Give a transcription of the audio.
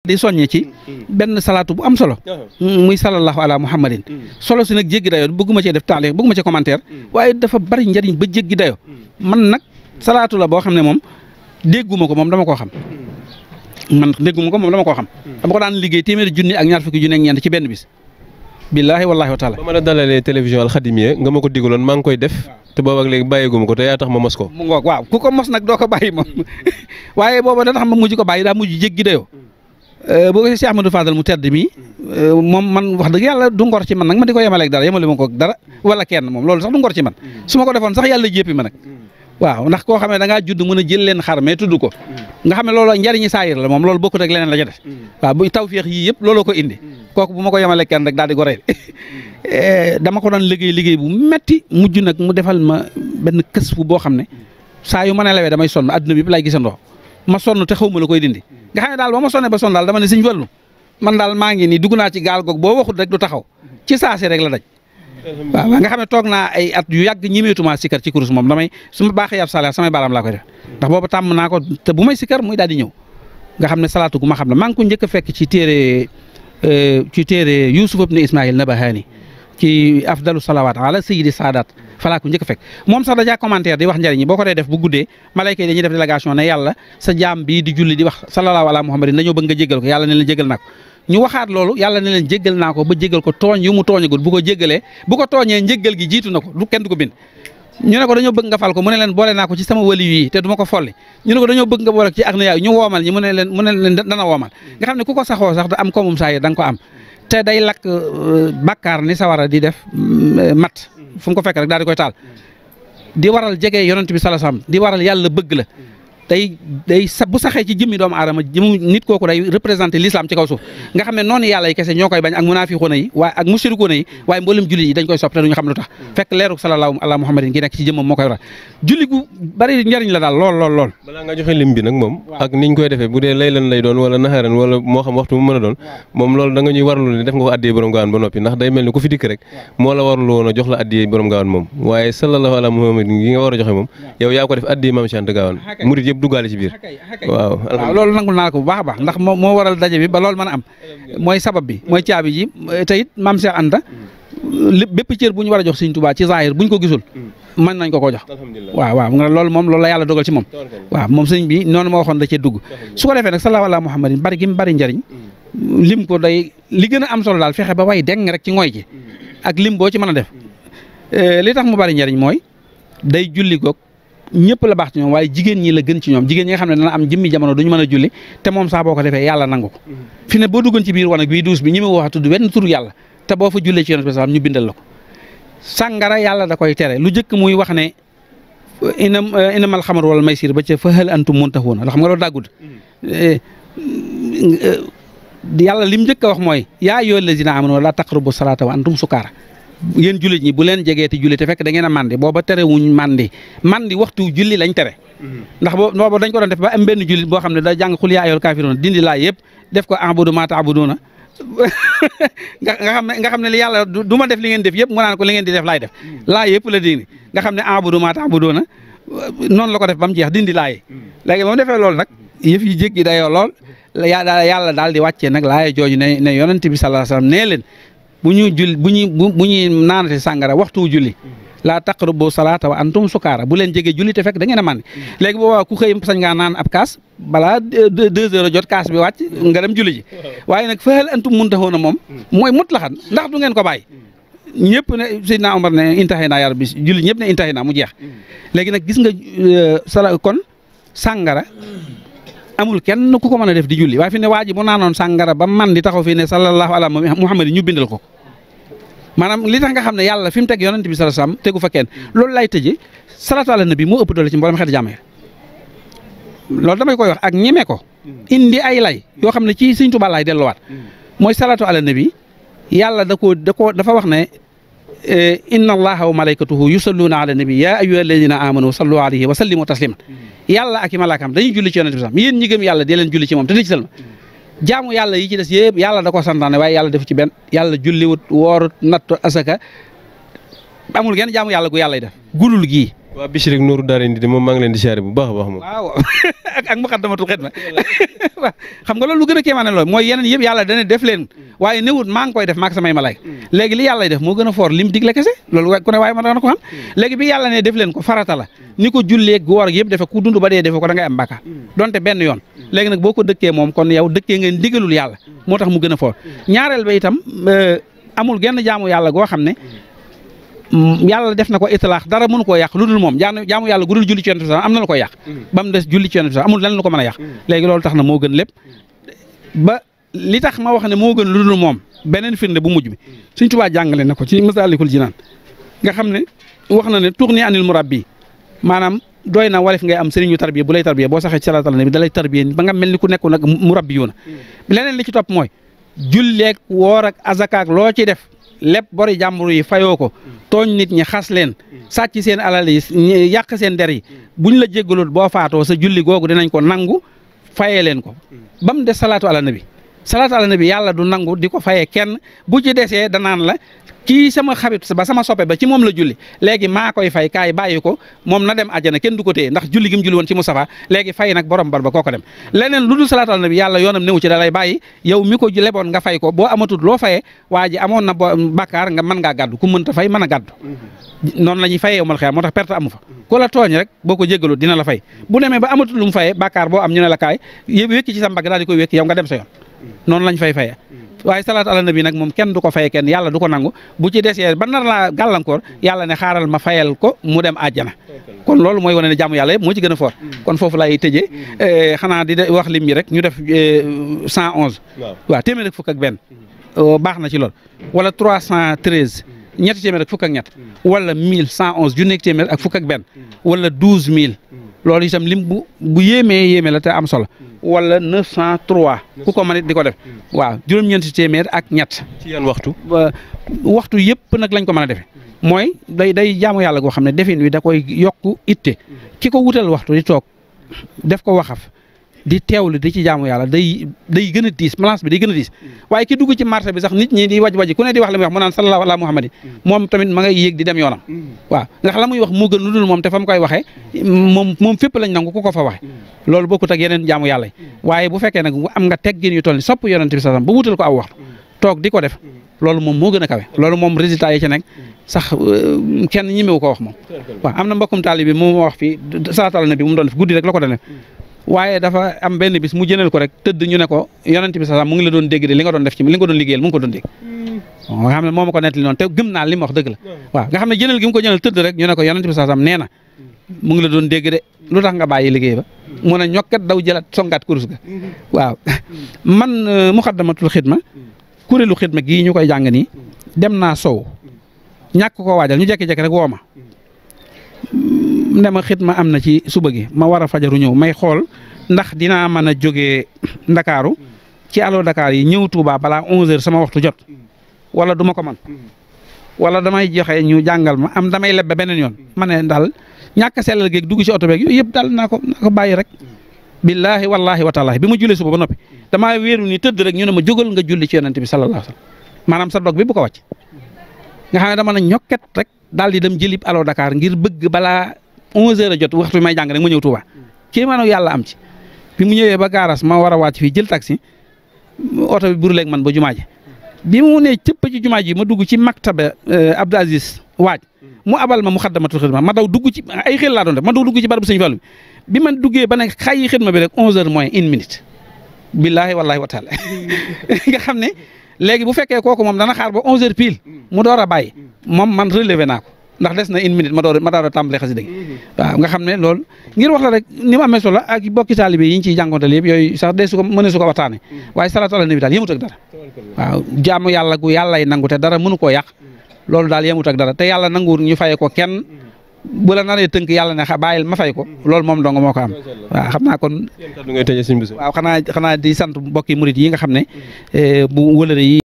di soññe ci benn salaatu bu am solo muy sallallahu ala muhammadin solo si nag jéggi dayoo bëgguma cee def taaliq bëgguma cee commentaire waaye dafa bari njariñ ba jéggi dayoo man nag salaatu la boo xam ne moom dégguma ko moom dama koo xam man dégguma ko moom dama koo xam dama ko daan liggéey téeméeri junni ak ñaar fukki junni ak ñeent ci benn bis billaahi wallaahi wa taala ba ma la dalalee télévision Al Khadimiyyah nga ma ko digaloon maa ngi koy def te boobu ak léegi bàyyiguma ko te yaa tax ma mos ko mu ngoog waaw ku ko mos nag doo ko bàyyi moom waaye booba da tax ma mujj ko bàyyi daa mujj jéggi dayoo boo ko Cheikh Ahmadou Fadal mu tedd mi moom man wax dëgg yàlla du ngor ci man nag ma di ko yemaleeg dara yemale ma ko dara wala kenn moom loolu sax du ngor ci man su ma ko defoon sax yàlla jéppi ma nag waaw ndax koo xam ne da ngaa judd mën a jël leen xar mais tudd ko nga xam ne loolu njariñi saayir la moom loolu bokkut ak leneen la ca def waaw bu tawféex yii yëpp looloo ko indi kooku bu ma ko yemaleeg kenn rek daal di ko rey dama ko doon liggéey bu metti mujj nag mu defal ma benn kës fu boo xam ne saa yu ma ne lawee damay sonn adduna bi lay gisandoo ma sonn te xaw ma la koy dindi nga xam ne daal ba ma sonnee ba sonn daal dama ne Sëñ Fallu man daal maa ngi nii dugg naa ci gaal goog boo waxut rek du taxaw ci saasi rek la daj waaw nga xam ne toog naa ay at yu yàgg ñimeetuma sikar ci kurus moom damay su ma baaxee ab salaat samay baaraam laa koy def ndax boobu tàmm naa ko te bu may sikar muy daal di ñëw nga xam ne salaatu gu ma xam ne maa ngi ko njëkk a fekk ci téere Yuusuf ibn Ismaïl Nabahani ci afdalu salawaat ala sayyidi saadaat falaa ko njëkk a fekk moom sax dajaa commentaire di wax njëriñ boo ko dee def bu guddee malayka yi dañuy def délégation ne yàlla sa jaam bii di julli di wax sallallahu ala muhammadin dañoo bëgg nga jéggal ko yàlla ne leen jéggal naa ko ñu waxaat loolu yàlla ne leen jéggal naa ko ba jéggal ko tooñ yu mu tooñagul bu ko jéggalee bu ko tooñee njéggal gi jiitu na ko du kenn du ko bind ñu ne ko dañoo bëgg nga fal ko mu ne leen boole naa ko ci sama wali yi te du ma ko folli ñu ne ko dañoo bëgg nga boole ko ci agniya ñu woomal ñi mu ne leen dana woomal nga xam ne ku ko saxoo sax da am ko moom saa yi da nga ko am te day lakk bàkkaar ni sawara di def mat fu mu ko fekk rek daal di koy taal di waral jege yonent bi sallallahu alayhi wasallam di waral yàlla bëgg la day sa bu saxee ci jëmmi doomu aadama jëmu nit kooku day représenté l'islam ci kaw suuf nga xam ne noonu yàlla yi kese ñoo koy bañ ak munaafiqoona yi waaye ak mushrikuuna yi waaye mboolem julli yi dañ koy sopp te duñu xam lu tax fekk leeru sallallahu ala muhammadin gi nekk ci jëmmam moo koy waral julli gu bari njariñ la daal lool balaa nga joxe lim bi nag moom ak niñ koy defee bu dee laylan lay doon wala naxaran wala moo xam waxtu mu mën a doon moom loolu da nga ñuy warlu ne def nga ko addiyee borom gaawaan ba noppi ndax day mel ni ku fi dikk rek moo la warlu woon a jox la addiyee borom gaawaan moom waaye sallallahu ala muhammadin gi nga war a joxe moom yow yaa ko def addiyee maam Cheikh Anta Gaawaan murid yëpp duggaale ci biir waaw loolu nangul naa ko bu baax a baax ndax moo waral daje bi ba loolu mën a am mooy sabab bi mooy caabi ji te it maam Cheikh Anta bépp cër bu ñu war a jox Sëñ Tuubaa ci zahir buñ ko gisul mën nañ ko jox waaw nga loolu moom loolu la yàlla dogal ci moom waaw moom sëñ bi noonu ma waxoon da cee dugg su ko defee nag sallallahu ala muhammadin bari gi mu bari njariñ lim ko day li gën a am solo daal fexe ba way deng rek ci ngooy gi ak lim boo ci mën a def li tax mu bari njariñ mooy day julli goog ñëpp la baax ci ñoom waaye jigéen ñi la gën ci ñoom jigéen ñi nga xam ne dana am jëmmi jamono duñu mën a julli te moom saa boo ko defee yàlla nangu ko fi ne boo duggoon ci biir wanag bii duus bi ñi ma wax tudd wenn tur yàlla te boo fa jullee ci yonent bi ñu bindal la ko sàngara yàlla da koy tere lu jëkk muy wax ne inamal xamar wala maysir ba ca fa hal antum muntahuuna la xam nga loolu dàggud yàlla lim njëkk a wax mooy yaa ayyuhal lazina amanu la taqrabu salaata wa antum sukaara yéen jullit ñi bu leen jegee te julli te fekk da ngeen a mandi booba tere wuñ mandi waxtu julli lañ tere ndax booba dañ ko doon def ba am benn jullit boo xam ne da jàng xul yaa ayyuhal kaafiruun dindi laa yëpp def ko a'budu maa ta'buduuna nga xam ne li yàlla du ma def li ngeen def yëpp mu naan ko li ngeen di def laay def laa yëpp la dindi nga xam ne a'budu maa ta'buduuna noonu la ko def ba mu jeex dindi laa yi léegi moom defee loolu nag yëf yi jéggi dayoo lool yàlla daal di wàccee nag laay jooju ne yonent bi sallallahu alayhi wasallam nee leen bu ñuy naanate sàngara waxtu julli laa taqrabu salaata wa antum sukaara bu leen jege julli te fekk da ngeen a màndi léegi boobaa ku xëy sañ ngaa naan ab kaas balaa 2 heures jot kaas bi wàcc nga dem julli ji waaye nag fa hal antum muntahuuna moom mooy mutlaxan ndax du ngeen ko bàyyi ñëpp ne Seydina Omar ne intaxee naa yàlla bis julli ñëpp ne intaxee naa mu jeex léegi nag gis nga kon sàngara amul kenn ku ko mën a def di julli waaye fi ne waa ji mu naanoon sàngara ba man di taxaw fii ne sallallahu ala muhammad ñu bindal ko maanaam li tax nga xam ne yàlla fi mu teg yonent bi sallallahu alayhi wasallam tegu fa kenn loolu lay tëjee salaatu ala nabi moo ëpp doole ci mboolem xeeti jàmm loolu damay koy wax ak ñeme ko indi ay lay yoo xam ne ci Sëñ Tuubaa laay delluwaat mooy salaatu ala nabi yàlla dafa wax ne inna allaha wa malaikatuhu yusalluna ala nabi ya ayyuha alladina amanu sallu alayhi wa sallimu tasliman yàlla ak i malaakam dañuy julli ci yonent bi sax yéen ñi gëm yàlla dee leen julli ci moom te di ci salma jaamu yàlla yi ci des yëpp yàlla da ko santaane waaye yàlla defu ci benn yàlla julliwut woorut nattu asaka amul genn jaamu yàlla gu yàllay def gudul gii waa Bichri ak Nourou Darayni de moom maa ngi leen di siyaare bu baax a baax moom. waaw ak Muxaddamatul Xidma waaw xam nga loolu lu gën a kéemaane loolu mooy yeneen yëpp yàlla dana def leen waaye newut maa ngi koy def maak samay malaayka léegi li yàlla def moo gën a foor lim digle kese loolu ku ne waaye ma dana ko xam léegi bi yàlla ne def leen ko farata la ni ko julleeg woor yëpp defe ku dund ba dee defe ko da ngay am bàkkaar donte benn yoon léegi nag boo ko dëkkee moom kon yow dëkkee nga ndigalul yàlla moo tax mu gën a foor ñaareel ba itam amul genn jaamu yàlla goo xam ne yàlla def na ko itlaax dara mënu koo yàq lu dul moom jaamu yàlla gu dul julli ci yonent bi sax am na lu koy yàq ba mu des julli ci yonent bi sax amul lenn lu ko mën a yàq léegi loolu tax na moo gën lépp ba li tax ma wax ne moo gën lu dul moom beneen firnde bu mujj bi Sëñ Tuubaa jàngale na ko ci Masaalikul Jinaan nga xam ne wax na ne tuxni anil murabbi maanaam doy na walif ngay am sëriñu tarbiya bu lay tarbiya boo saxee ci salaatal nabi da lay tarbiya ba nga mel ni ku nekku nag murabbi yu na leneen li ci topp mooy julleeg woor ak azaka ak loo ci def lépp bori jàmbur yi fayoo ko tooñ nit ñi xas leen sàcc seen alal yi yàq seen der yi buñ la jéggalul boo faatoo sa julli googu dinañ ko nangu fayee leen ko ba mu des salaatu ala nabi yàlla du nangu di ko fayee kenn bu ci desee danaan la kii sama xarit ba sama soppe ba ci moom la julli léegi maa koy fay kaay bàyyi ko moom na dem àjjana kenn du ko téye ndax julli gi mu julli woon ci Mustafa léegi fay nag borom bar ba kooko dem leneen lu dul salaatu ala nabi yàlla yoonam newu ci da lay bàyyi yow mi ko leboon nga fay ko boo amatul loo fayee waa ji amoon na bàkkaar nga mën ngaa gàddu ku mënta fay mën a gàddu noonu la ñuy fayee yomal xeer moo tax perte amu fa ku la tooñ rek boo ko jéggalu dina la fay bu demee ba amatul lu mu fayee bàkkaar boo am ñu ne la kaay wékki ci sa mbagg daal di koy wékki yow nga dem sa yoon noonu lañ fayee waaye salaatu ala nabi nag moom kenn du ko fay kenn yàlla du ko nangu bu ci desee ba nar laa gàllankoor yàlla ne xaaral ma fayal ko mu dem àjjana kon loolu mooy wane ne jaamu yàlla yëpp moo ci gën a fort kon foofu laay tëjee xanaa di wax lim yi rek ñu def 111 waaw téeméer ak fukk ak benn baax na ci lool wala 313 ñetti téeméer ak fukk ak ñett wala 1111 junni ak téeméer ak fukk ak benn wala 12000 loolu itam lim bu yéeme la te am solo wala 903 ku ko mën it di ko def waaw juróom-ñeenti téeméer ak ñett. ci yan waxtu. waxtu yëpp nag lañ ko mën a defee mooy day jaamu yàlla goo xam ne defin wi da koy yokku itte ki ko wutal waxtu di toog def ko waxaf di teewlu di ci jaamu yàlla day gën a diis balance bi day gën a diis waaye ki dugg ci marché bi sax nit ñi di waj ku ne di wax la muy wax mu naan sallallahu ala muhammadi moom tamit ma ngay yéeg di dem yoonam waaw ndax la muy wax moo gën lu dul moom te fa mu koy waxee moom fépp lañ nangu ku ko fa waxe loolu bokkut ak yeneen jaamu yàlla yi waaye bu fekkee nag am nga teggin yu toll ni sopp yonent bi sallam ba wutal ko aw waxtu toog di ko def loolu moom moo gën a kawe loolu moom résultat yi ci nekk sax kenn ñemewu ko wax moom waaw am na mbokkum taali bi mu wax fii salaatu ala nabi mu doon def guddi rek la ko doon def waaye dafa am benn bis mu jënal ko rek tëdd ñu ne ko yonent bi sax mu ngi la doon dégg de li nga doon def ci li nga doon liggéeyal mu ngi ko doon dégg nga xam ne moo ma ko nettali noonu te gëm naa li ma wax dëgg la waaw nga xam ne jënal gi mu ko jënal tëdd rek ñu ne ko yonent bi sax nee na mu ngi la doon dégg de lu tax nga bàyyi liggéey ba mu ne ñokkat daw jëlat songaat kurus ga waaw man Muxaddamatul Xidma kuréelu xidma gii ñu koy jàng nii dem naa sow ñàkk koo waajal ñu jekki-jekki rek woo ma ne ma xidma am na ci suba gi ma war a fajaru ñëw may xool ndax dinaa mën a jógee Ndakaaru ci Allo Dakar yi ñëw Touba balaa 11h sama waxtu jot wala du ma ko man wala damay joxe ñu jàngal ma am damay leb ba beneen yoon ma ne daal ñàkk a sellal géeg dugg ci oto beeg yooyu yëpp daal naa ko bàyyi rek. billaahi wallaahi wa taalaahi bi ma jullee suba ba noppi damaa wéeru ni tëdd rek ñu ne ma jógal nga julli ci yonent bi sallallahu alayhi wa sallam maanaam sa dog bi bu ko wàcc nga xam ne dama na ñokket rek daal di dem jëlib Allo Dakar ngir bëgg balaa 11h a jot waxtu bi may jàng rek ma ñëw Touba kii maanaam yàlla am ci bi mu ñëwee ba gaaras ma war a wàcc fii jël taxi oto bi buru leeg man ba jumaa ji bi mu ne cëpp ci jumaa ji ma dugg ci maktaba Abdou Aziz waaj mu abal ma Muxaddamatul Xidma ma daw dugg ci ay xel laa doon def ma daw dugg ci barabu Sëñ Fallu bi man duggee ba ne xay xidma bi rek 11h moins 1 minute billaahi wallaahi wa taala nga xam ne léegi bu fekkee kooku moom dana xaar ba 11h pile mu door a bàyyi moom man relevé naa ko ndax des na 1 minute ma door a tàmbalee xasida gi waaw nga xam ne loolu ngir wax la rek ni mu amee solo ak bokki taalibe yi ñu ciy jànkonteel yëpp yooyu sax de su ko mënee su ko waxtaane waaye salaatu ala nabi daal yemut ak dara waaw jaamu yàlla gu yàllay nangu te dara mënu koo yàq loolu daal yemut ak dara te yàlla nanguwul ñu faye ko kenn bu la naree tënk yàlla ne bàyyil ma fay ko loolu moom dong moo ko am waaw xam naa kon ngay tëjee suñu bis waaw xanaa di sant mbokki murit yi nga xam ne bu wëlëre yi